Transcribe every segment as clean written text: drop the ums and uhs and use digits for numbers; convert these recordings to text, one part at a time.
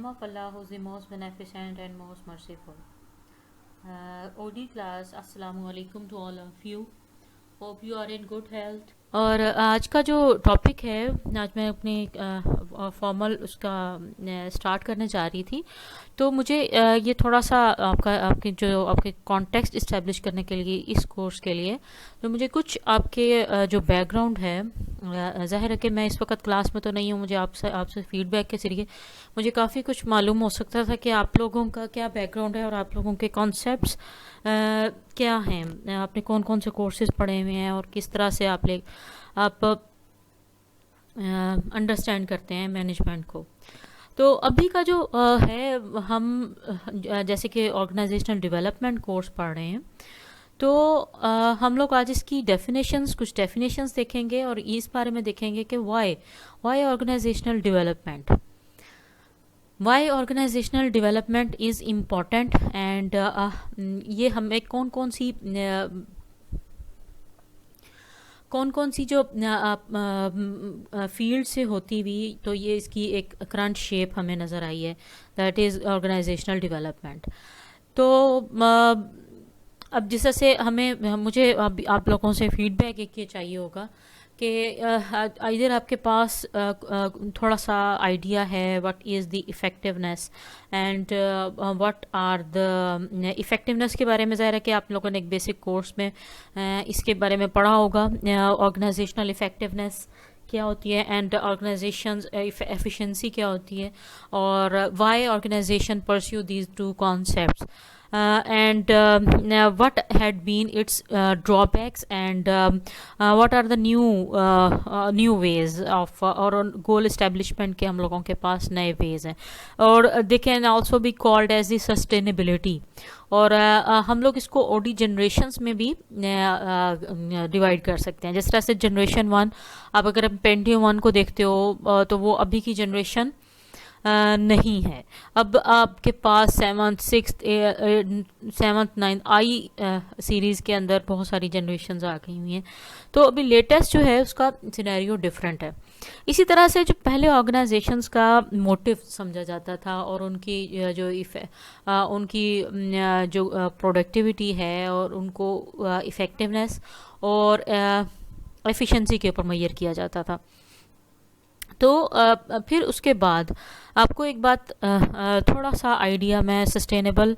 of Allah who is the most beneficent and most merciful. OD class, Assalamu alaikum to all of you. Hope you are in good health. और आज का जो topic है, आज मैं अपनी formal उसका स्टार्ट करने जा रही थी, तो मुझे ये थोड़ा सा आपके कॉन्टेक्स्ट इस्टेब्लिश करने के लिए इस कोर्स के लिए तो मुझे कुछ आपके जो बैकग्राउंड है, ज़ाहिर है कि मैं इस वक्त क्लास में तो नहीं हूँ, मुझे आपसे फीडबैक के ज़रिए मुझे काफ़ी कुछ मालूम हो सकता था कि आप लोगों का क्या बैकग्राउंड है और आप लोगों के कॉन्सेप्ट्स क्या हैं, आपने कौन कौन से कोर्सेज पढ़े हुए हैं और किस तरह से आप अंडरस्टैंड करते हैं मैनेजमेंट को। तो अभी का जो है, हम जैसे कि ऑर्गेनाइजेशनल डेवलपमेंट कोर्स पढ़ रहे हैं, तो हम लोग आज इसकी कुछ डेफिनेशंस देखेंगे और इस बारे में देखेंगे कि why organisational development is important and ये हमें कौन कौन सी जो फील्ड से होती हुई, तो ये इसकी एक करंट शेप हमें नज़र आई है, दैट इज़ ऑर्गेनाइजेशनल डेवलपमेंट। तो अब जिस से मुझे आप लोगों से फीडबैक एक ये चाहिए होगा कि इधर आपके पास थोड़ा सा आइडिया है what is the effectiveness and what are the effectiveness के बारे में। ज़ाहिर है कि आप लोगों ने एक बेसिक कोर्स में इसके बारे में पढ़ा होगा, ऑर्गेनाइजेशनल इफ़ेक्टिवनेस क्या होती है एंड ऑर्गेनाइजेशन एफिशिएंसी क्या होती है, और why organisation pursue these two concepts and what had been its drawbacks and what are the new ways of और goal establishment के हम लोगों के पास नए ways हैं, और they can also be called as the sustainability। और हम लोग इसको ओडी जनरेशन्स में भी डिवाइड कर सकते हैं। जिस तरह से जनरेशन 1, आप अगर पेंटियम 1 को देखते हो तो वो अभी की जनरेशन नहीं है। अब आपके पास 7th 6th 7th 9th आई सीरीज़ के अंदर बहुत सारी जनरेशन्स आ गई हुई हैं, तो अभी लेटेस्ट जो है उसका सिनेरियो डिफरेंट है। इसी तरह से जो पहले ऑर्गेनाइजेशंस का मोटिव समझा जाता था और उनकी जो प्रोडक्टिविटी है और उनको इफ़ेक्टिवनेस और एफिशिएंसी के ऊपर मेजर किया जाता था। तो फिर उसके बाद आपको एक बात थोड़ा सा आइडिया मैं सस्टेनेबल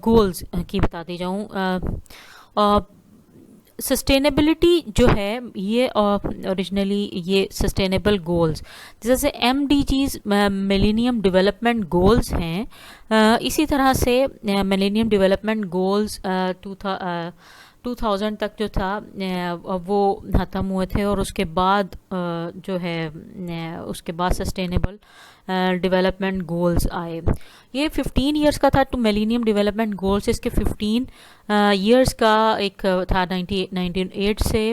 गोल्स की बताती जाऊँ। सस्टेनेबिलिटी जो है ये ओरिजिनली ये सस्टेनेबल गोल्स जैसे MDGs मिलेनियम डेवलपमेंट गोल्स हैं, इसी तरह से मिलेनियम डेवलपमेंट गोल्स 2000 तक जो था वो ख़त्म हुए थे, और उसके बाद जो है उसके बाद सस्टेनेबल डेवलपमेंट गोल्स आए। ये 15 इयर्स का था टू मिलेनियम डेवलपमेंट गोल्स, इसके 15 इयर्स का एक था 1998 से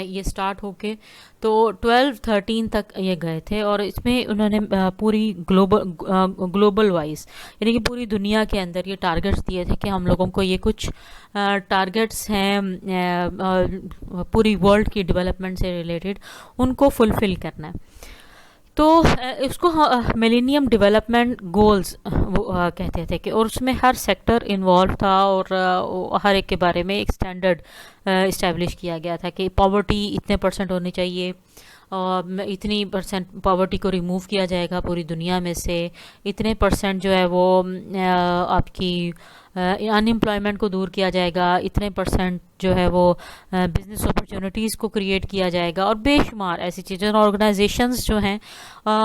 ये स्टार्ट होके तो 12-13 तक ये गए थे, और इसमें उन्होंने पूरी ग्लोबल वाइज यानी कि पूरी दुनिया के अंदर ये टारगेट्स दिए थे कि हम लोगों को ये कुछ टारगेट्स हैं पूरी वर्ल्ड की डेवलपमेंट से रिलेटेड, उनको फुलफ़िल करना है। तो इसको मिलेनियम डेवलपमेंट गोल्स वो कहते थे कि, और उसमें हर सेक्टर इन्वॉल्व था और हर एक के बारे में एक स्टैंडर्ड इस्टेब्लिश किया गया था कि पॉवर्टी इतने % होनी चाहिए, और इतनी % पॉवर्टी को रिमूव किया जाएगा पूरी दुनिया में से, इतने % जो है वो आपकी अनएम्प्लॉयमेंट को दूर किया जाएगा, इतने % जो है वो बिज़नेस अपॉर्चुनिटीज़ को क्रिएट किया जाएगा, और बेशुमार ऐसी चीज़ें। ऑर्गेनाइजेशंस जो हैं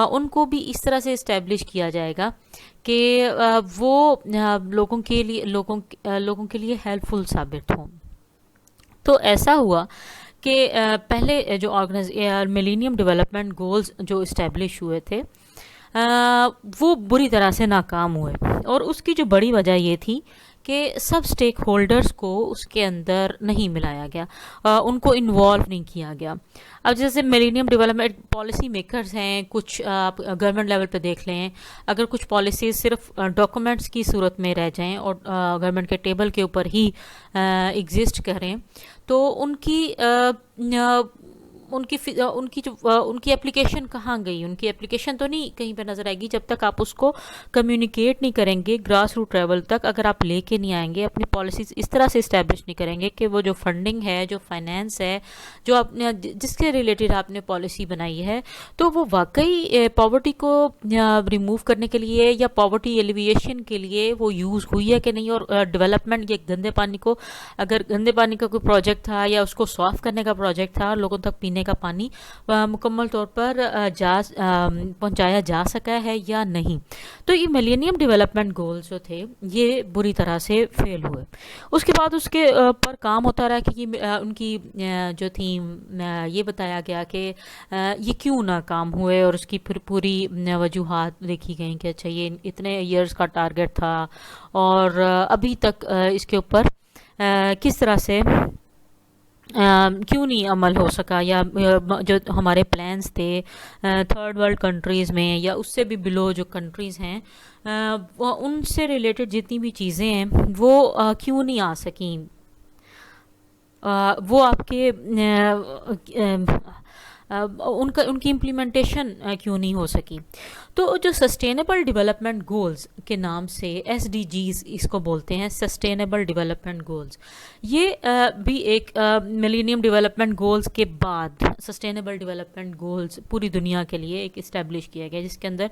उनको भी इस तरह से इस्टेब्लिश किया जाएगा कि वो लोगों के लिए हेल्पफुल साबित हों। तो ऐसा हुआ कि पहले जो मिलेनियम डेवलपमेंट गोल्स जो इस्टेब्लिश हुए थे वो बुरी तरह से नाकाम हुए, और उसकी जो बड़ी वजह ये थी कि सब स्टेक होल्डर्स को उसके अंदर नहीं मिलाया गया, उनको इन्वॉल्व नहीं किया गया। अब जैसे मिलेनियम डेवलपमेंट पॉलिसी मेकर्स हैं, कुछ आप गवर्नमेंट लेवल पे देख लें, अगर कुछ पॉलिसीज़ सिर्फ डॉक्यूमेंट्स की सूरत में रह जाएं और गवर्नमेंट के टेबल के ऊपर ही एग्जिस्ट करें, तो उनकी एप्लीकेशन कहाँ गई, उनकी एप्लीकेशन तो नहीं कहीं पे नज़र आएगी जब तक आप उसको कम्युनिकेट नहीं करेंगे ग्रास रूट लेवल तक, अगर आप लेके नहीं आएंगे, अपनी पॉलिसीज़ इस तरह से इस्टेब्लिश नहीं करेंगे कि वो जो फंडिंग है, जो फाइनेंस है, जो आपने जिसके रिलेटेड आपने पॉलिसी बनाई है, तो वो वाकई पॉवर्टी को रिमूव करने के लिए या पॉवर्टी एलिविएशन के लिए वो यूज़ हुई है कि नहीं, और डेवलपमेंट, ये गंदे पानी को, अगर गंदे पानी का कोई प्रोजेक्ट था या उसको साफ़ करने का प्रोजेक्ट था, लोगों तक पीने का पानी मुकम्मल तौर पर पहुंचाया जा सका है या नहीं। तो ये मिलेनियम डेवलपमेंट गोल्स जो थे ये बुरी तरह से फेल हुए। उसके बाद उसके पर काम होता रहा कि उनकी जो थी ये बताया गया कि ये क्यों ना काम हुए, और उसकी फिर पूरी वजूहात देखी गई कि अच्छा ये इतने ईयर्स का टारगेट था और अभी तक इसके ऊपर किस तरह से क्यों नहीं अमल हो सका, या जो हमारे प्लान्स थे थर्ड वर्ल्ड कंट्रीज़ में या उससे भी बिलो जो कंट्रीज़ हैं उनसे रिलेटेड जितनी भी चीज़ें हैं वो क्यों नहीं आ सकी, वो आपके उनकी इम्प्लीमेंटेशन क्यों नहीं हो सकी। तो जो सस्टेनेबल डेवलपमेंट गोल्स के नाम से SDGs इसको बोलते हैं, सस्टेनेबल डेवलपमेंट गोल्स, ये भी एक मिलेनियम डेवलपमेंट गोल्स के बाद सस्टेनेबल डेवलपमेंट गोल्स पूरी दुनिया के लिए एक इस्टेब्लिश किया गया, जिसके अंदर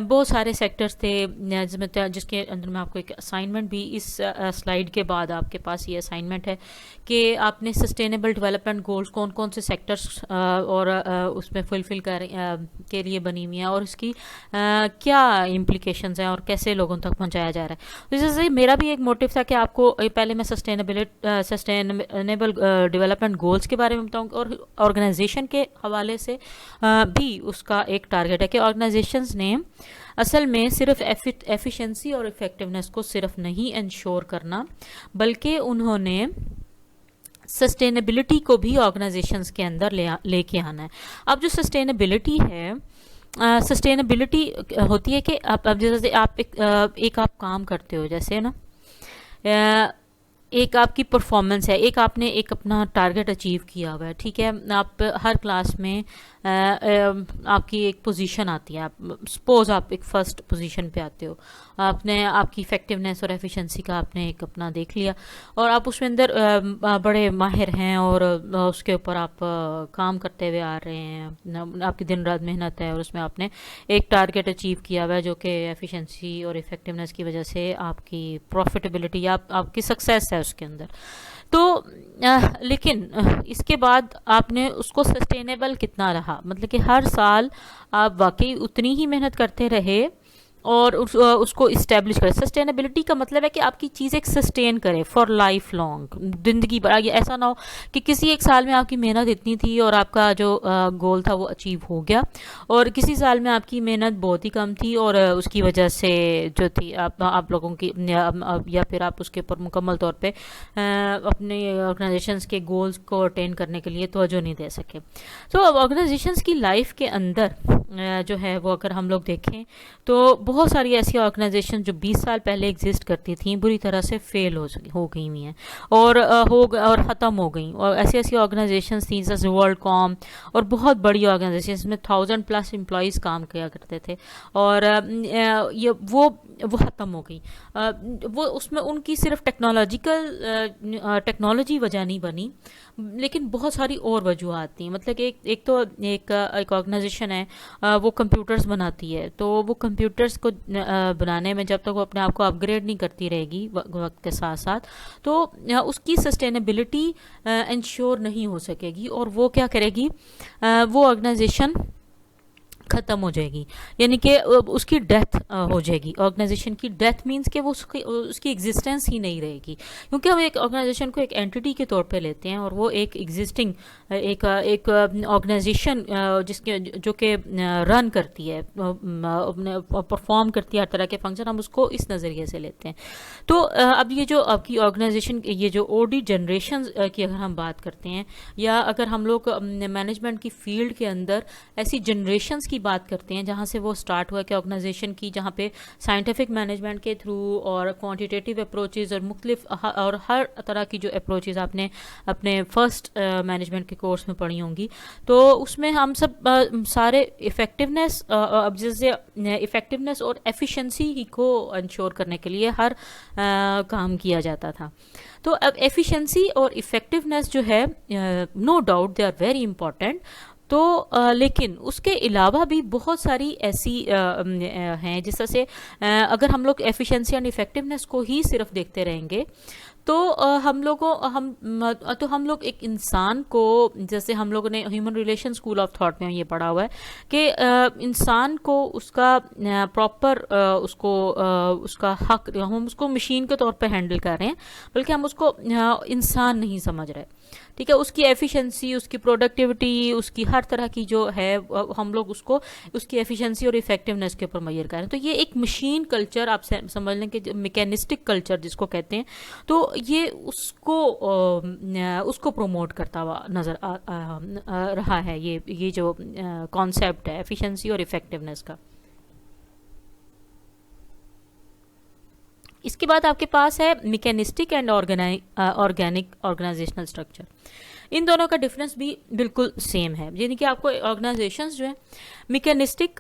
बहुत सारे सेक्टर्स थे, जिसके अंदर मैं आपको एक असाइनमेंट भी इस स्लाइड के बाद आपके पास ये असाइनमेंट है कि आपने सस्टेनेबल डेवलपमेंट गोल्स कौन कौन से सेक्टर्स और उसमें फुलफिल के लिए बनी हुई हैं और इसकी क्या इम्प्लीकेशंस हैं और कैसे लोगों तक पहुंचाया जा रहा है। तो जैसे मेरा भी एक मोटिव था कि आपको पहले मैं सस्टेनेबल डेवलपमेंट गोल्स के बारे में बताऊँ, और ऑर्गेनाइजेशन के हवाले से भी उसका एक टारगेट है कि ऑर्गेनाइजेशंस ने असल में सिर्फ एफिशिएंसी और इफ़ेक्टिवनेस को सिर्फ नहीं इंश्योर करना, बल्कि उन्होंने सस्टेनेबिलिटी को भी ऑर्गेनाइजेशंस के अंदर लेके आना है। अब जो सस्टेनेबिलिटी है, सस्टेनेबिलिटी होती है कि आप जैसे आप एक आप काम करते हो, जैसे ना एक आपकी परफॉर्मेंस है, एक आपने एक अपना टारगेट अचीव किया हुआ है, ठीक है, आप हर क्लास में आपकी एक पोजीशन आती है, आप सपोज आप एक फर्स्ट पोजीशन पे आते हो, आपने आपकी इफ़ेक्टिवनेस और एफिशिएंसी का आपने एक अपना देख लिया और आप उसमें अंदर बड़े माहिर हैं और उसके ऊपर आप काम करते हुए आ रहे हैं, आपकी दिन रात मेहनत है और उसमें आपने एक टारगेट अचीव किया हुआ है जो कि एफिशिएंसी और इफ़ेक्टिवनेस की वजह से आपकी प्रॉफिटेबिलिटी या आपकी सक्सेस है उसके अंदर। तो लेकिन इसके बाद आपने उसको सस्टेनेबल कितना रहा, मतलब कि हर साल आप वाकई उतनी ही मेहनत करते रहे और उसको इस्टेब्लिश करें। सस्टेनेबिलिटी का मतलब है कि आपकी चीज़ एक सस्टेन करे फॉर लाइफ लॉन्ग, ज़िंदगी भर। ये ऐसा ना हो कि किसी एक साल में आपकी मेहनत इतनी थी और आपका जो गोल था वो अचीव हो गया और किसी साल में आपकी मेहनत बहुत ही कम थी और उसकी वजह से जो थी आप लोगों की या फिर आप उसके ऊपर मुकम्मल तौर पे अपने ऑर्गेनाइजेशंस के गोल्स को अटेन करने के लिए तवज्जो नहीं दे सके। तो ऑर्गेनाइजेशंस की लाइफ के अंदर जो है वो अगर हम लोग देखें तो बहुत सारी ऐसी ऑर्गेनाइजेशन जो 20 साल पहले एग्जिस्ट करती थी बुरी तरह से फेल हो गई हुई हैं और ख़त्म हो गई। और ऐसी ऐसी ऑर्गेनाइजेशंस थी जैसे वर्ल्ड कॉम और बहुत बड़ी ऑर्गेनाइजेशन इसमें 1000+ एम्प्लॉयज़ काम किया करते थे और ये वो ख़त्म हो गई। वो उसमें उनकी सिर्फ टेक्नोलॉजी वजह नहीं बनी, लेकिन बहुत सारी और वजूहत थी। मतलब कि एक ऑर्गेनाइजेशन है वो कंप्यूटर्स बनाती है, तो वो कंप्यूटर्स को बनाने में जब तक वो अपने आप को अपग्रेड नहीं करती रहेगी वक्त के साथ साथ, तो उसकी सस्टेनेबिलिटी इंश्योर नहीं हो सकेगी और वो क्या करेगी, वो ऑर्गेनाइजेशन ख़त्म हो जाएगी, यानी कि उसकी डेथ हो जाएगी। ऑर्गेनाइजेशन की डेथ मींस कि वो उसकी एग्जिस्टेंस ही नहीं रहेगी, क्योंकि हम एक ऑर्गेनाइजेशन को एक एंटिटी के तौर पे लेते हैं और वो एक एग्जिस्टिंग एक ऑर्गेनाइजेशन जो कि रन करती है, परफॉर्म करती है हर तरह के फंक्शन, हम उसको इस नज़रिए से लेते हैं। तो अब ये जो आपकी ऑर्गेनाइजेशन, ये जो ओडी जनरेशन की अगर हम बात करते हैं या अगर हम लोग मैनेजमेंट की फील्ड के अंदर ऐसी जनरेशन्स की की बात करते हैं, जहाँ से वो स्टार्ट हुआ कि ऑर्गेनाइजेशन की, जहाँ पे साइंटिफिक मैनेजमेंट के थ्रू और क्वांटिटेटिव अप्रोचेज़ और मुख्तलिफ और हर तरह की जो अप्रोचेज़ आपने अपने फर्स्ट मैनेजमेंट के कोर्स में पढ़ी होंगी, तो उसमें हम सब सारे इफ़ेक्टिवनेस, अब जैसे इफ़ेक्टिवनेस और एफिशिएंसी को इंश्योर करने के लिए हर काम किया जाता था। तो अब एफिशिएंसी और इफ़ेक्टिवनेस जो है, no doubt they are very important. तो लेकिन उसके अलावा भी बहुत सारी ऐसी हैं, जिस तरह से अगर हम लोग एफिशिएंसी एंड इफ़ेक्टिवनेस को ही सिर्फ देखते रहेंगे तो हम लोग एक इंसान को, जैसे हम लोगों ने human relation school of thought में ये पढ़ा हुआ है कि इंसान को उसका प्रॉपर उसका हक, हम उसको मशीन के तौर पे हैंडल कर रहे हैं, बल्कि हम उसको इंसान नहीं समझ रहे। ठीक है, उसकी एफिशिएंसी, उसकी प्रोडक्टिविटी, उसकी हर तरह की जो है, हम लोग उसको उसकी एफिशिएंसी और इफेक्टिवनेस के ऊपर मेजर कर रहे हैं। तो ये एक मशीन कल्चर, आप समझ लें कि मैकेनिस्टिक कल्चर जिसको कहते हैं, तो ये उसको प्रमोट करता हुआ नज़र रहा है, ये जो कॉन्सेप्ट है एफिशिएंसी और इफेक्टिवनेस का। इसके बाद आपके पास है mechanistic and organic organizational structure. इन दोनों का डिफरेंस भी बिल्कुल सेम है, यानी कि आपको ऑर्गेनाइजेशंस जो है मैकेनिस्टिक,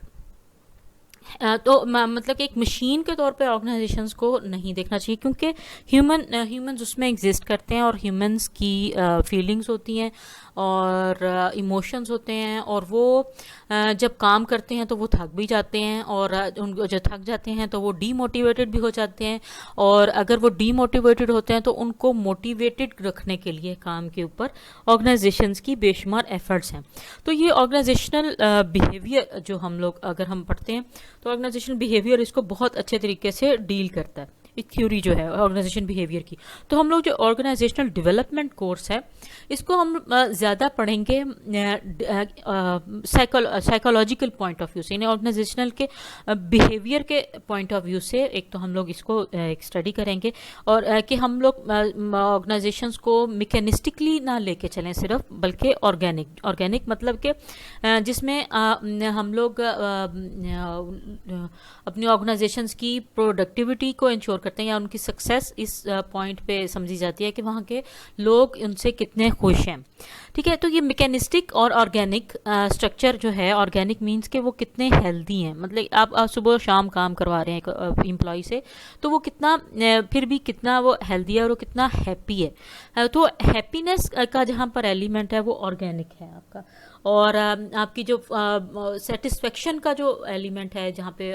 तो मतलब कि एक मशीन के तौर पे ऑर्गेनाइजेशंस को नहीं देखना चाहिए, क्योंकि ह्यूमंस उसमें एग्जिस्ट करते हैं और ह्यूमंस की फीलिंग्स होती हैं और इमोशंस होते हैं, और वो जब काम करते हैं तो वो थक भी जाते हैं, और उनको जो थक जाते हैं तो वो डीमोटिवेटेड भी हो जाते हैं, और अगर वो डीमोटिवेटेड होते हैं तो उनको मोटिवेटेड रखने के लिए काम के ऊपर ऑर्गेनाइजेशंस की बेशुमार एफर्ट्स हैं। तो ये ऑर्गेनाइजेशनल बिहेवियर जो हम लोग अगर हम पढ़ते हैं, तो ऑर्गेनाइजेशनल बिहेवियर इसको बहुत अच्छे तरीके से डील करता है, एक थ्योरी जो है ऑर्गेनाइजेशन बिहेवियर की। तो हम लोग जो ऑर्गेनाइजेशनल डेवलपमेंट कोर्स है, इसको हम ज़्यादा पढ़ेंगे साइकोलॉजिकल पॉइंट ऑफ व्यू से, यानी ऑर्गेनाइजेशनल के बिहेवियर के पॉइंट ऑफ व्यू से। एक तो हम लोग इसको एक स्टडी करेंगे, और कि हम लोग ऑर्गेनाइजेशंस को मैकेनिस्टिकली ना लेके चलें सिर्फ, बल्कि ऑर्गेनिक मतलब कि जिसमें हम लोग अपनी ऑर्गेनाइजेशंस की प्रोडक्टिविटी को इंश्योर करते हैं, या उनकी सक्सेस इस पॉइंट पे समझी जाती है कि वहाँ के लोग उनसे कितने खुश हैं। ठीक है, तो ये मैकेनिस्टिक और ऑर्गेनिक स्ट्रक्चर जो है, ऑर्गेनिक मींस कि वो कितने हेल्दी हैं, मतलब आप सुबह शाम काम करवा रहे हैं एक एम्प्लॉय से, तो वो कितना फिर भी कितना वो हेल्दी है और वो कितना हैप्पी है। तो हैप्पीनेस का जहाँ पर एलिमेंट है वो ऑर्गेनिक है आपका, और आपकी जो सेटिस्फेक्शन का जो एलिमेंट है, जहाँ पे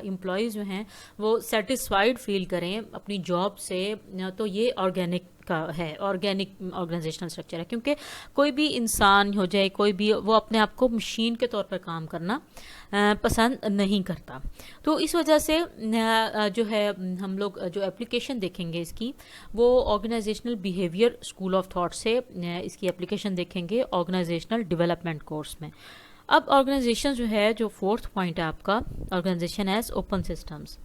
एम्प्लॉयज़ जो हैं वो सेटिस्फाइड फील करें अपनी जॉब से, तो ये ऑर्गेनिक का है, ऑर्गेनिक ऑर्गेनाइजेशनल स्ट्रक्चर है। क्योंकि कोई भी इंसान हो जाए, कोई भी, वो अपने आप को मशीन के तौर पर काम करना पसंद नहीं करता। तो इस वजह से जो है हम लोग जो एप्लीकेशन देखेंगे इसकी, वो organisational behaviour school of thought से इसकी एप्लीकेशन देखेंगे ऑर्गेनाइजेशनल डेवलपमेंट कोर्स में। अब ऑर्गेनाइजेशन जो है, जो फोर्थ पॉइंट है आपका, ऑर्गेनाइजेशन एज ओपन सिस्टम्स।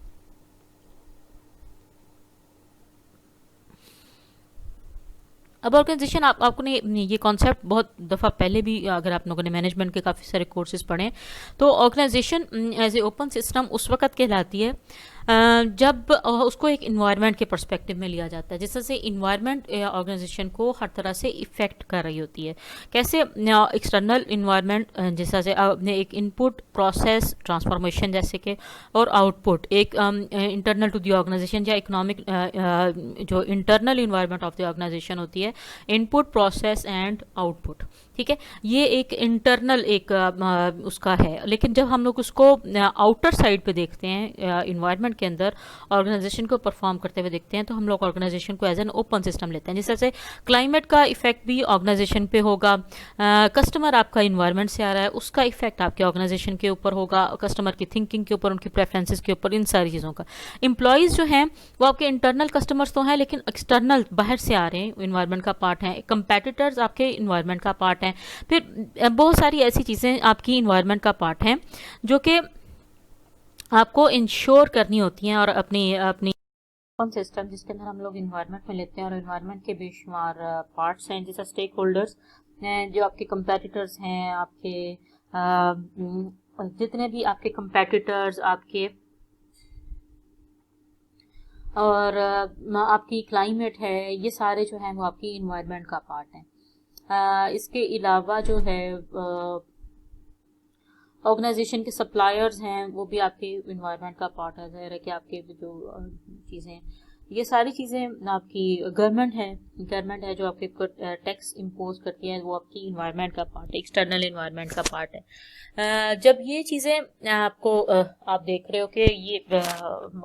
अब ऑर्गेनाइजेशन, आपको ने ये कॉन्सेप्ट बहुत दफ़ा पहले भी, अगर आप लोगों ने मैनेजमेंट के काफ़ी सारे कोर्सेज पढ़े हैं, तो organisation as a open system उस वक्त कहलाती है जब उसको एक इन्वायरमेंट के पर्सपेक्टिव में लिया जाता है, जिस तरह से इन्वायरमेंट ऑर्गेनाइजेशन को हर तरह से इफ़ेक्ट कर रही होती है। कैसे? एक्सटर्नल इन्वायरमेंट, जिस तरह से आपने एक इनपुट, प्रोसेस, ट्रांसफॉर्मेशन जैसे कि, और आउटपुट एक इंटरनल टू द ऑर्गेनाइजेशन, या इकोनॉमिक जो internal environment of the organisation होती है, इनपुट, प्रोसेस एंड आउटपुट। ठीक है, ये एक इंटरनल एक उसका है। लेकिन जब हम लोग उसको आउटर साइड पे देखते हैं, इन्वायरमेंट के अंदर ऑर्गेनाइजेशन को परफॉर्म करते हुए देखते हैं, तो हम लोग ऑर्गेनाइजेशन को एज एन ओपन सिस्टम लेते हैं। जिस तरह से क्लाइमेट का इफेक्ट भी ऑर्गेनाइजेशन पे होगा, कस्टमर आपका इन्वायरमेंट से आ रहा है, उसका इफेक्ट आपके ऑर्गेनाइजेशन के ऊपर होगा, कस्टमर की थिंकिंग के ऊपर, उनकी प्रेफरेंसेस के ऊपर, इन सारी चीज़ों का। एम्प्लॉयज़ जो हैं वो आपके इंटरनल कस्टमर्स तो हैं, लेकिन एक्सटर्नल बाहर से आ रहे हैं, इन्वायरमेंट का पार्ट है। कंपेटिटर्स आपके इन्वायरमेंट का पार्ट हैं। फिर बहुत सारी ऐसी चीज़ें आपकी इन्वायरमेंट का पार्ट हैं जो कि आपको इंश्योर करनी होती हैं, और अपनी अपनी सिस्टम जिसके अंदर हम लोग इन्वायरमेंट में लेते हैं, और इन्वायरमेंट के बेशुमार पार्ट्स हैं, जैसे स्टेक होल्डर्स हैं, जो आपके कंपेटिटर्स हैं, आपके जितने भी आपके कंपेटिटर्स आपके और आपकी क्लाइमेट है, ये सारे जो हैं वो आपकी इन्वायरमेंट का पार्ट हैं। इसके अलावा जो है ऑर्गेनाइजेशन के सप्लायर्स हैं, वो भी आपके इन्वायरमेंट का पार्ट है। ज़ाहिर है कि आपके जो चीज़ें, ये सारी चीज़ें आपकी गवर्नमेंट है जो आपके टैक्स इम्पोज करती है, वो आपकी इन्वायरमेंट का पार्ट है, एक्सटर्नल इन्वायरमेंट का पार्ट है। जब ये चीज़ें आपको आप देख रहे हो कि ये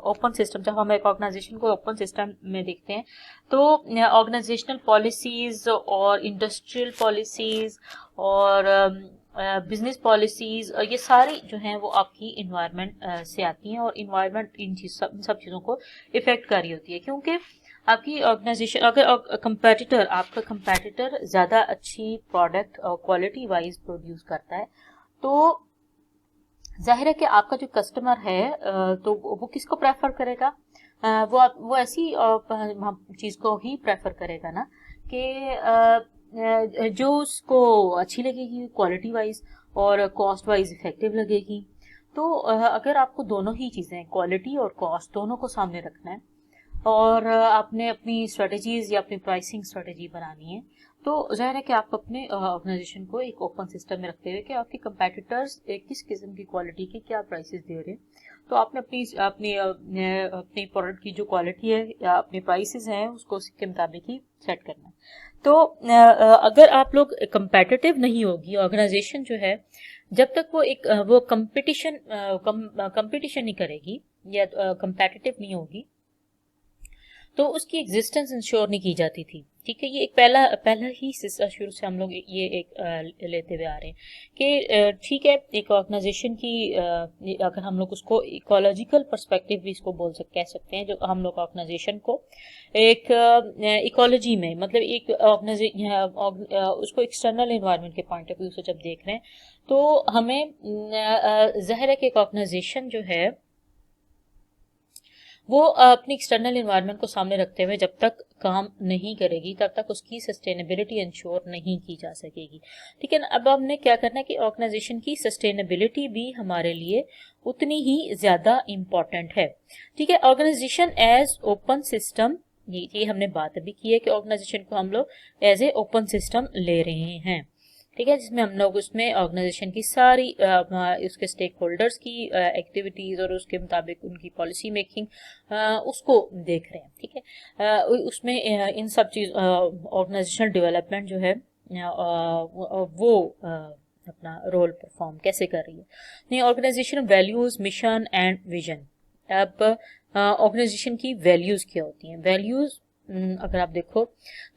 ओपन सिस्टम, जब हम एक ऑर्गेनाइजेशन को ओपन सिस्टम में देखते हैं तो ऑर्गेनाइजेशनल पॉलिसीज़ और इंडस्ट्रियल पॉलिसीज़ और बिजनेस पॉलिसीज, ये सारी जो हैं वो आपकी इन्वायरमेंट से आती हैं, और इन्वायरमेंट इन सब चीज़ों को इफेक्ट कर रही होती है। क्योंकि आपकी ऑर्गेनाइजेशन, अगर आपका कंपेटिटर ज़्यादा अच्छी प्रोडक्ट और क्वालिटी वाइज प्रोड्यूस करता है, तो जाहिर है कि आपका जो कस्टमर है तो वो किसको प्रेफर करेगा? वो ऐसी चीज़ को ही प्रेफर करेगा ना कि जो उसको अच्छी लगेगी क्वालिटी वाइज और कॉस्ट वाइज इफेक्टिव लगेगी। तो अगर आपको दोनों ही चीज़ें, क्वालिटी और कॉस्ट, दोनों को सामने रखना है और आपने अपनी स्ट्रेटजीज या अपनी प्राइसिंग स्ट्रेटजी बनानी है, तो जाहिर है कि आप अपने ऑर्गेनाइजेशन को एक ओपन सिस्टम में रखते हुए कि आपके कंपेटिटर्स किस किस्म की क्वालिटी के क्या प्राइसेस दे रहे हैं, तो आपने अपनी प्रोडक्ट की जो क्वालिटी है या अपने प्राइसेस हैं उसको उसके मुताबिक ही सेट करना है। तो अगर आप लोग कंपेटिटिव नहीं होगी ऑर्गेनाइजेशन जो है, जब तक वो कंपटीशन नहीं करेगी या कंपेटिटिव नहीं होगी, तो उसकी एग्जिस्टेंस इंश्योर नहीं की जाती थी। ठीक है, ये एक पहला ही शुरू से हम लोग ये एक लेते हुए आ रहे हैं कि ठीक है, एक ऑर्गेनाइजेशन की अगर हम लोग उसको इकोलॉजिकल पर्सपेक्टिव भी इसको कह सकते हैं, जो हम लोग ऑर्गेनाइजेशन को एक इकोलॉजी में, मतलब एक उसको एक्सटर्नल एनवायरनमेंट के पॉइंट ऑफ व्यू से जब देख रहे हैं, तो हमें ज़ाहिर है कि एक ऑर्गेनाइजेशन जो है वो अपनी एक्सटर्नल एनवायरनमेंट को सामने रखते हुए जब तक काम नहीं करेगी, तब तक उसकी सस्टेनेबिलिटी इंश्योर नहीं की जा सकेगी। ठीक है ना। अब हमने क्या करना है कि ऑर्गेनाइजेशन की सस्टेनेबिलिटी भी हमारे लिए उतनी ही ज्यादा इम्पोर्टेंट है। ठीक है, ऑर्गेनाइजेशन एज ओपन सिस्टम, ये हमने बात अभी की है कि ऑर्गेनाइजेशन को हम लोग एज ए ओपन सिस्टम ले रहे हैं। ठीक है, जिसमें हम लोग उसमें ऑर्गेनाइजेशन की सारी उसके स्टेक होल्डर्स की एक्टिविटीज और उसके मुताबिक उनकी पॉलिसी मेकिंग उसको देख रहे हैं। ठीक है, उसमें इन सब चीज ऑर्गेनाइजेशनल डेवलपमेंट जो है वो अपना रोल परफॉर्म कैसे कर रही है। नहीं, organisation values, mission and vision. अब ऑर्गेनाइजेशन की वैल्यूज क्या होती हैं? वैल्यूज अगर आप देखो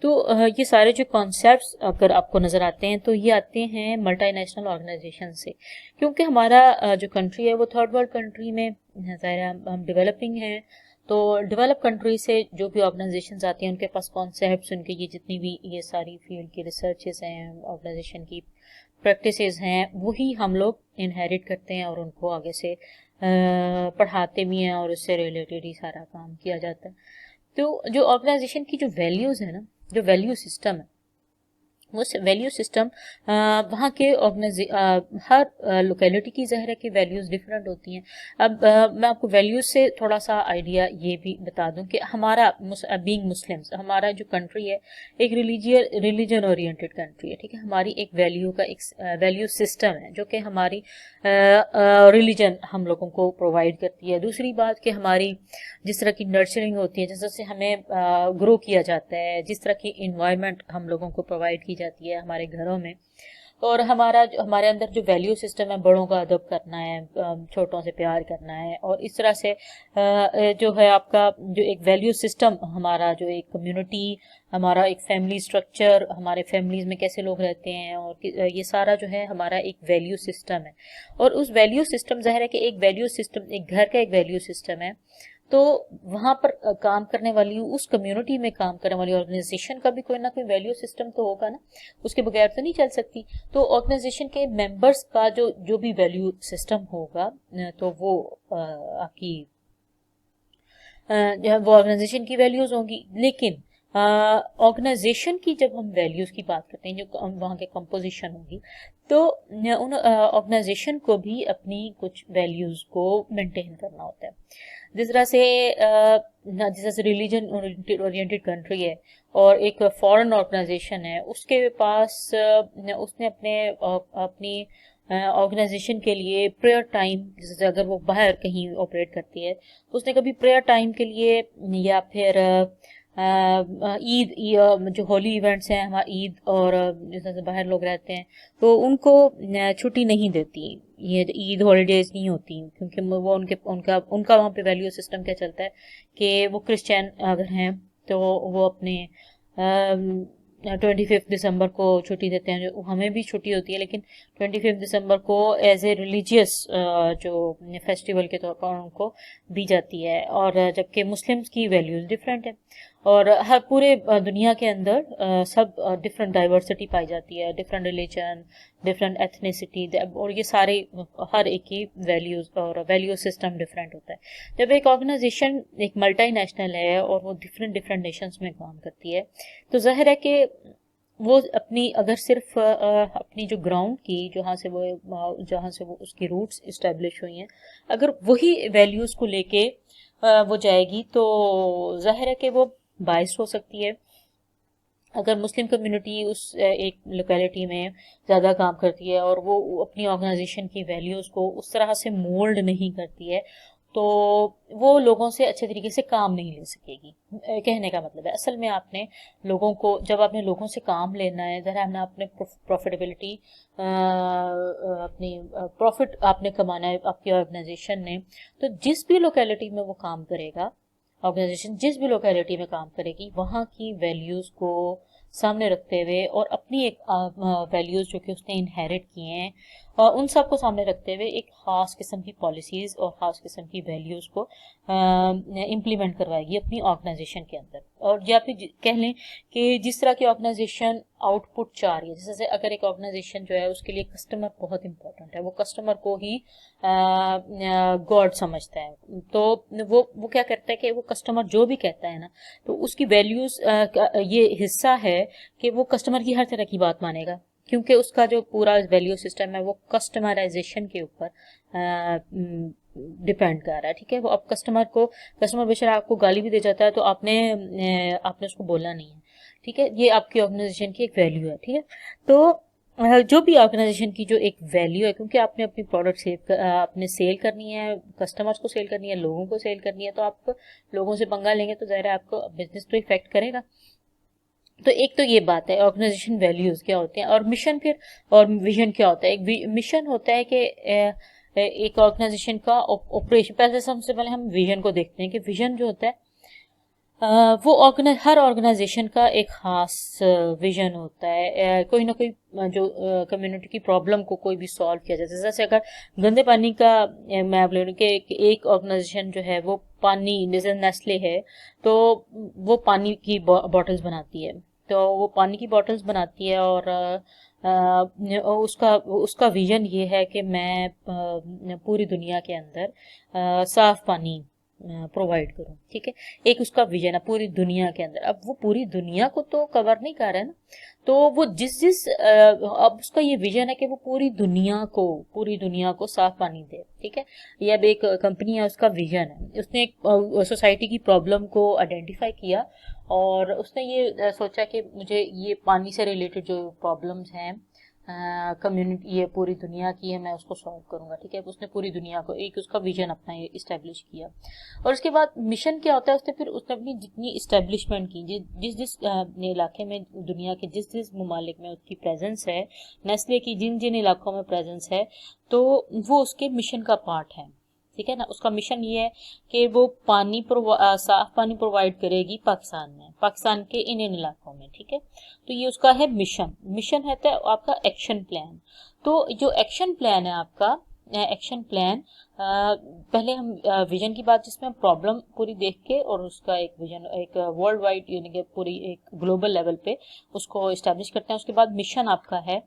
तो ये सारे जो कॉन्सेप्ट्स अगर आपको नजर आते हैं तो ये आते हैं मल्टीनेशनल ऑर्गेनाइजेशन से, क्योंकि हमारा जो कंट्री है वो थर्ड वर्ल्ड कंट्री में, ज़ाहिर है हम डेवलपिंग हैं, तो डेवलप कंट्री से जो भी ऑर्गेनाइजेशंस आती हैं उनके पास कॉन्सेप्ट्स, उनके ये जितनी भी ये सारी फील्ड की रिसर्चेस हैं, ऑर्गेनाइजेशन की प्रैक्टिसेस हैं, वही हम लोग इनहेरिट करते हैं और उनको आगे से पढ़ाते भी हैं और उससे रिलेटेड ही सारा काम किया जाता है। तो जो ऑर्गेनाइजेशन की जो वैल्यूज है ना, जो वैल्यू सिस्टम है, वो वैल्यू सिस्टम वहाँ के हर लोकेलिटी की ज़ाहिर है कि वैल्यूज़ डिफरेंट होती हैं। अब मैं आपको वैल्यूज़ से थोड़ा सा आइडिया ये भी बता दूं कि हमारा बीइंग मुस्लिम्स, हमारा जो कंट्री है एक रिलीजन ओरिएंटेड कंट्री है। ठीक है, हमारी एक वैल्यू सिस्टम है जो कि हमारी रिलीजन हम लोगों को प्रोवाइड करती है। दूसरी बात कि हमारी जिस तरह की नर्चरिंग होती है, जिस तरह से हमें ग्रो किया जाता है, जिस तरह की इन्वायरमेंट हम लोगों को प्रोवाइड की जाती है हमारे घरों में, और हमारे अंदर जो वैल्यू सिस्टम है, बड़ों का अदब करना है, छोटों से प्यार करना है, और इस तरह से जो है आपका जो एक वैल्यू सिस्टम, हमारा जो एक कम्युनिटी, हमारा एक फैमिली स्ट्रक्चर, हमारे फैमिलीज में कैसे लोग रहते हैं, और ये सारा जो है हमारा एक वैल्यू सिस्टम है। और उस वैल्यू सिस्टम, जाहिर है कि एक वैल्यू सिस्टम, एक घर का एक वैल्यू सिस्टम है, तो वहां पर काम करने वाली, उस कम्युनिटी में काम करने वाली ऑर्गेनाइजेशन का भी कोई ना कोई वैल्यू सिस्टम तो होगा ना, उसके बगैर तो नहीं चल सकती। तो ऑर्गेनाइजेशन के मेंबर्स का जो भी वैल्यू सिस्टम होगा, तो वो आपकी वो ऑर्गेनाइजेशन की वैल्यूज होंगी। लेकिन ऑर्गेनाइजेशन की जब हम वैल्यूज की बात करते हैं, जो वहाँ के कंपोजिशन होगी, तो उन ऑर्गेनाइजेशन को भी अपनी कुछ वैल्यूज़ को मेंटेन करना होता है। जिस तरह से जिस तरह से रिलीजन ओरिएंटेड कंट्री है और एक फॉरेन ऑर्गेनाइजेशन है, उसके पास उसने अपनी ऑर्गेनाइजेशन के लिए प्रेयर टाइम, जैसे अगर वो बाहर कहीं ऑपरेट करती है तो उसने कभी प्रेयर टाइम के लिए या फिर ईद जो होली इवेंट्स हैं हमारा ईद और जिस तरह से बाहर लोग रहते हैं तो उनको छुट्टी नहीं देती, ये ईद हॉलीडेज नहीं होती, क्योंकि वो उनका वहाँ पे वैल्यू सिस्टम क्या चलता है कि वो क्रिश्चियन अगर हैं तो वो अपने 25 दिसंबर को छुट्टी देते हैं, जो हमें भी छुट्टी होती है, लेकिन 25 दिसंबर को एज ए रिलीजियस जो फेस्टिवल के तौर पर उनको दी जाती है। और जबकि मुस्लिम्स की वैल्यूज डिफरेंट है और हर पूरे दुनिया के अंदर सब डिफरेंट डाइवर्सिटी पाई जाती है, डिफरेंट रिलीजन, डिफरेंट एथनिसिटी, और ये सारे हर एक की वैल्यूज और वैल्यू सिस्टम डिफरेंट होता है। जब एक ऑर्गेनाइजेशन एक मल्टीनेशनल है और वो डिफरेंट डिफरेंट नेशंस में काम करती है तो जाहिर है कि वो अपनी अगर सिर्फ अपनी जो ग्राउंड की जहाँ से वो उसकी रूट्स इस्टेब्लिश हुई हैं, अगर वही वैल्यूज़ को लेके वो जाएगी तो जाहिर है कि वो बाइस्ड हो सकती है। अगर मुस्लिम कम्युनिटी उस एक लोकेलिटी में ज़्यादा काम करती है और वो अपनी ऑर्गेनाइजेशन की वैल्यूज़ को उस तरह से मोल्ड नहीं करती है तो वो लोगों से अच्छे तरीके से काम नहीं ले सकेगी। कहने का मतलब है असल में आपने लोगों को, जब आपने लोगों से काम लेना है, जरा हमने अपने प्रॉफिटेबिलिटी अपनी प्रॉफिट आपने कमाना है आपकी ऑर्गेनाइजेशन ने, तो जिस भी लोकेलिटी में वो काम करेगा, ऑर्गेनाइजेशन जिस भी लोकेलिटी में काम करेगी वहाँ की वैल्यूज़ को सामने रखते हुए और अपनी एक वैल्यूज़ जो कि उसने इनहेरिट किए हैं उन सब को सामने रखते हुए एक ख़ास किस्म की पॉलिसीज़ और ख़ास किस्म की वैल्यूज़ को इम्प्लीमेंट करवाएगी अपनी ऑर्गेनाइजेशन के अंदर। और या फिर कह लें कि जिस तरह की ऑर्गेनाइजेशन आउटपुट चाह रही है, जैसे अगर एक ऑर्गेनाइजेशन जो है उसके लिए कस्टमर बहुत इंपॉर्टेंट है, वो कस्टमर को ही गॉड समझता है, तो वो क्या करता है कि वो कस्टमर जो भी कहता है ना, तो उसकी वैल्यूज़ ये हिस्सा है कि वो कस्टमर की हर तरह की बात मानेगा, क्योंकि उसका जो पूरा वैल्यू सिस्टम है वो कस्टमराइजेशन के ऊपर डिपेंड कर रहा है। ठीक है, वो अब कस्टमर बेशक आपको गाली भी दे जाता है तो आपने उसको बोलना नहीं है। ठीक है, ये आपकी ऑर्गेनाइजेशन की एक वैल्यू है। ठीक है, तो जो भी ऑर्गेनाइजेशन की जो एक वैल्यू है, क्योंकि आपने अपनी प्रोडक्ट आपने सेल करनी है, कस्टमर्स को सेल करनी है, लोगों को सेल करनी है, तो आप लोगों से पंगा लेंगे तो ज़ाहिर है आपको बिजनेस तो इफेक्ट करेगा। तो एक तो ये बात है ऑर्गेनाइजेशन वैल्यूज क्या होते हैं, और मिशन फिर और विजन क्या होता है। एक मिशन होता है कि एक ऑर्गेनाइजेशन का ऑपरेशन, सबसे पहले हम विजन को देखते हैं कि विजन जो होता है वो हर ऑर्गेनाइजेशन का एक खास विजन होता है। कोई ना कोई जो कम्युनिटी की प्रॉब्लम को कोई भी सॉल्व किया जाता है। जैसे अगर गंदे पानी का मैं आप ले लूँ कि एक ऑर्गेनाइजेशन जो है वो पानी, जैसे नेस्ले है तो वो पानी की बॉटल्स बनाती है, तो वो पानी की बॉटल्स बनाती है और उसका विजन ये है कि मैं पूरी दुनिया के अंदर साफ पानी प्रोवाइड करूं। ठीक है, एक उसका विजन है पूरी दुनिया के अंदर। अब वो पूरी दुनिया को तो कवर नहीं कर रहा है ना, तो वो जिस अब उसका ये विजन है कि वो पूरी दुनिया को साफ पानी दे। ठीक है, ये अब एक कंपनी है, उसका विजन है, उसने एक सोसाइटी की प्रॉब्लम को आइडेंटिफाई किया और उसने ये सोचा कि मुझे ये पानी से रिलेटेड जो प्रॉब्लम्स हैं कम्युनिटी ये पूरी दुनिया की है, मैं उसको सॉल्व करूंगा। ठीक है, उसने पूरी दुनिया को एक उसका विजन अपना इस्टेब्लिश किया। और उसके बाद मिशन क्या होता है, उसने अपनी जितनी इस्टेब्लिशमेंट की, जिस इलाके में दुनिया के जिस ममालिक में उसकी प्रेजेंस है, नेस्ले की जिन इलाकों में प्रेजेंस है, तो वो उसके मिशन का पार्ट है। ठीक है ना, उसका मिशन ये है कि वो साफ पानी प्रोवाइड करेगी पाकिस्तान के इन इलाकों में। ठीक है, तो ये उसका है मिशन है तो आपका एक्शन प्लान। तो जो एक्शन प्लान है आपका एक्शन प्लान, पहले हम विजन की बात, जिसमें हम प्रॉब्लम पूरी देख के और उसका एक विजन एक वर्ल्ड वाइड यानी कि पूरी एक ग्लोबल लेवल पे उसको इस्टेब्लिश करते हैं। उसके बाद मिशन आपका है,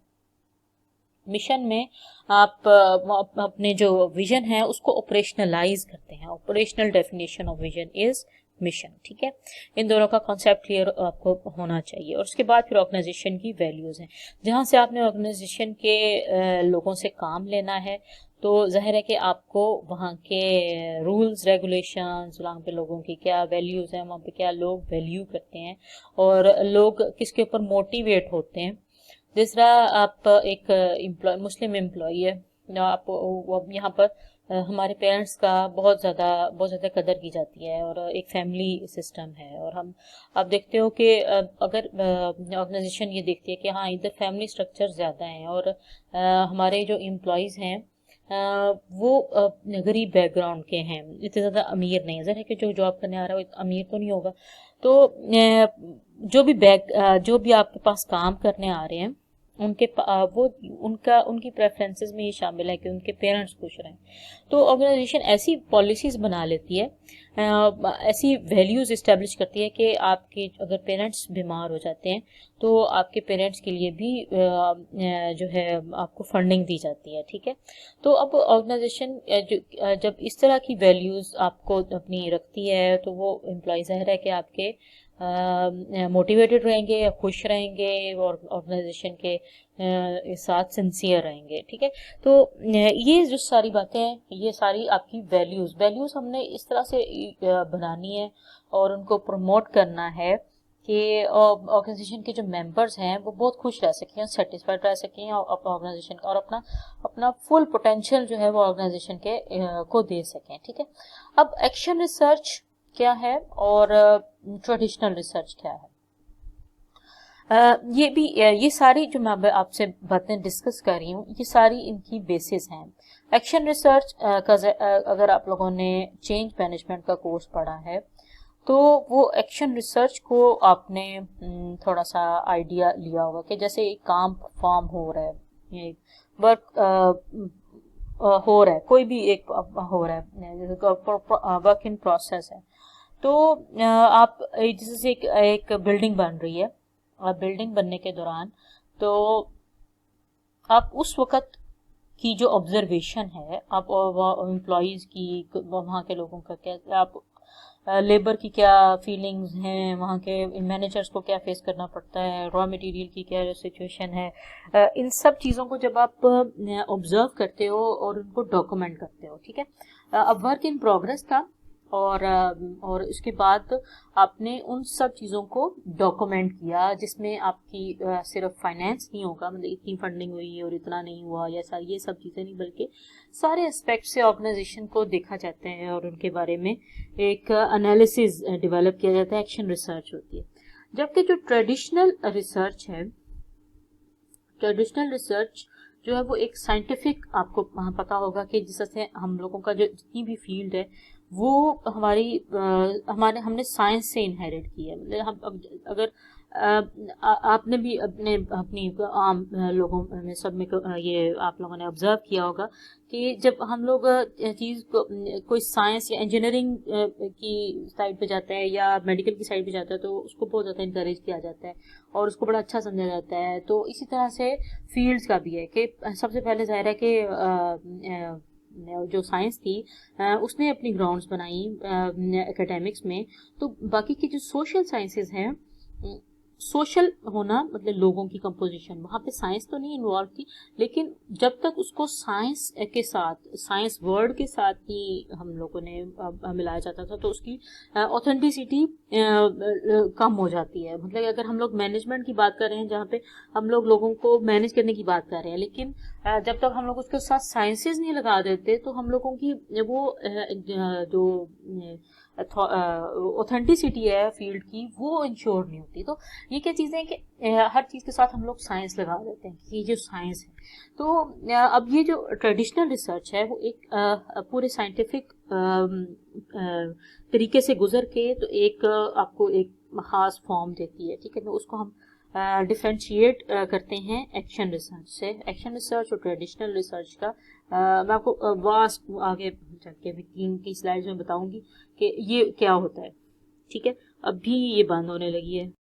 मिशन में आप अपने जो विजन है उसको ऑपरेशनलाइज करते हैं। Operational definition of vision is mission, ठीक है। इन दोनों का कॉन्सेप्ट क्लियर आपको होना चाहिए। और उसके बाद फिर ऑर्गेनाइजेशन की वैल्यूज़ हैं, जहाँ से आपने ऑर्गेनाइजेशन के लोगों से काम लेना है, तो जाहिर है कि आपको वहाँ के रूल्स रेगुलेशंस, वहाँ पे लोगों की क्या वैल्यूज़ हैं, वहाँ पे क्या लोग वैल्यू करते हैं और लोग किसके ऊपर मोटिवेट होते हैं। जिस तरह आप एक मुस्लिम एम्प्लॉई है, आप यहाँ पर हमारे पेरेंट्स का बहुत ज़्यादा कदर की जाती है और एक फैमिली सिस्टम है। और हम आप देखते हो कि अगर ऑर्गेनाइजेशन ये देखती है कि हाँ इधर फैमिली स्ट्रक्चर ज़्यादा हैं और हमारे जो एम्प्लॉयज़ हैं वो गरीब बैकग्राउंड के हैं, इतने ज़्यादा अमीर नहीं है, ज़रा कि जो जॉब करने आ रहा है वो अमीर तो नहीं होगा, तो जो भी आपके पास काम करने आ रहे हैं वो उनकी प्रेफरेंसेस में ये शामिल है कि उनके पेरेंट्स खुश रहें। तो ऑर्गेनाइजेशन ऐसी पॉलिसीज बना लेती है, ऐसी वैल्यूज इस्टेब्लिश करती है कि आपके अगर पेरेंट्स बीमार हो जाते हैं तो आपके पेरेंट्स के लिए भी जो है आपको फंडिंग दी जाती है, ठीक है। तो अब ऑर्गेनाइजेशन जब इस तरह की वैल्यूज आपको अपनी रखती है तो वो एम्प्लॉय ज़ाहिर है कि आपके मोटिवेटेड रहेंगे, खुश रहेंगे और ऑर्गेनाइजेशन के साथ सिंसियर रहेंगे, ठीक है। तो ये जो सारी बातें हैं ये सारी आपकी वैल्यूज़ हमने इस तरह से बनानी है और उनको प्रमोट करना है कि ऑर्गेनाइजेशन के जो मेंबर्स हैं वो बहुत खुश रह सकें, सेटिस्फाइड रह सकें और ऑर्गेनाइजेशन और अपना फुल पोटेंशियल जो है वो ऑर्गेनाइजेशन के को दे सकें, ठीक है। अब एक्शन रिसर्च क्या है और ट्रेडिशनल रिसर्च क्या है, ये सारी जो मैं आपसे बातें डिस्कस कर रही हूँ ये सारी इनकी बेसिस हैं। एक्शन रिसर्च अगर आप लोगों ने चेंज मैनेजमेंट का कोर्स पढ़ा है तो वो एक्शन रिसर्च को आपने थोड़ा सा आइडिया लिया होगा कि जैसे एक काम परफॉर्म हो रहा है, ये वर्क हो रहा है, कोई भी एक हो रहा है, वर्क इन प्रोसेस है। तो आप जैसे एक बिल्डिंग बन रही है और बिल्डिंग बनने के दौरान तो आप उस वक्त की जो ऑब्जर्वेशन है, आप एम्प्लॉयज़ की, वहाँ के लोगों का क्या, आप लेबर की क्या फीलिंग्स हैं, वहाँ के मैनेजर्स को क्या फेस करना पड़ता है, रॉ मटेरियल की क्या सिचुएशन है, इन सब चीज़ों को जब आप ऑब्जर्व करते हो और उनको डॉक्यूमेंट करते हो, ठीक है। अब वर्क इन प्रोग्रेस था और इसके बाद आपने उन सब चीज़ों को डॉक्यूमेंट किया जिसमें आपकी सिर्फ फाइनेंस नहीं होगा, मतलब इतनी फंडिंग हुई और इतना नहीं हुआ या ये सब चीज़ें नहीं, बल्कि सारे एस्पेक्ट से ऑर्गेनाइजेशन को देखा जाता है और उनके बारे में एक एनालिसिस डेवलप किया जाता है, एक्शन रिसर्च होती है। जबकि जो ट्रेडिशनल रिसर्च जो है वो एक साइंटिफिक, आपको पता होगा कि जिस तरह से हम लोगों का जो जितनी भी फील्ड है वो हमने साइंस से इनहेरिट की है। मतलब हम अगर आपने भी अपनी आम लोगों में सब में ये आप लोगों ने ऑब्जर्व किया होगा कि जब हम लोग चीज़ को कोई साइंस या इंजीनियरिंग की साइड पे जाता है या मेडिकल की साइड पे जाता है तो उसको बहुत ज़्यादा इनकरेज किया जाता है और उसको बड़ा अच्छा समझा जाता है। तो इसी तरह से फील्ड्स का भी है कि सबसे पहले जाहिर है कि जो साइंस थी उसने अपनी ग्राउंड्स बनाई एकेडमिक्स में, तो बाकी की जो सोशल साइंसेज हैं, सोशल होना मतलब लोगों की कंपोजिशन, वहाँ पे साइंस तो नहीं इन्वॉल्व थी, लेकिन जब तक उसको साइंस के साथ, साइंस वर्ड के साथ ही हम लोगों ने मिलाया जाता था तो उसकी ऑथेंटिसिटी कम हो जाती है। मतलब अगर हम लोग मैनेजमेंट की बात कर रहे हैं जहाँ पे हम लोग लोगों को मैनेज करने की बात कर रहे हैं, लेकिन जब तक हम लोग उसके साथ साइंसेज नहीं लगा देते तो हम लोगों की वो जो ऑथेंटिसिटी है फील्ड की वो इंश्योर नहीं होती। तो ये क्या चीज़ें हैं कि हर चीज़ के साथ हम लोग साइंस लगा देते हैं कि ये जो साइंस है। तो अब ये जो ट्रेडिशनल रिसर्च है वो एक पूरे साइंटिफिक तरीके से गुजर के तो एक आपको एक खास फॉर्म देती है, ठीक है। तो उसको हम डिफ्रेंशिएट करते हैं एक्शन रिसर्च से। एक्शन रिसर्च और ट्रेडिशनल रिसर्च का मैं आपको वास्ट आगे जाके तीन की स्लाइड्स में बताऊंगी कि ये क्या होता है, ठीक है। अभी ये बंद होने लगी है।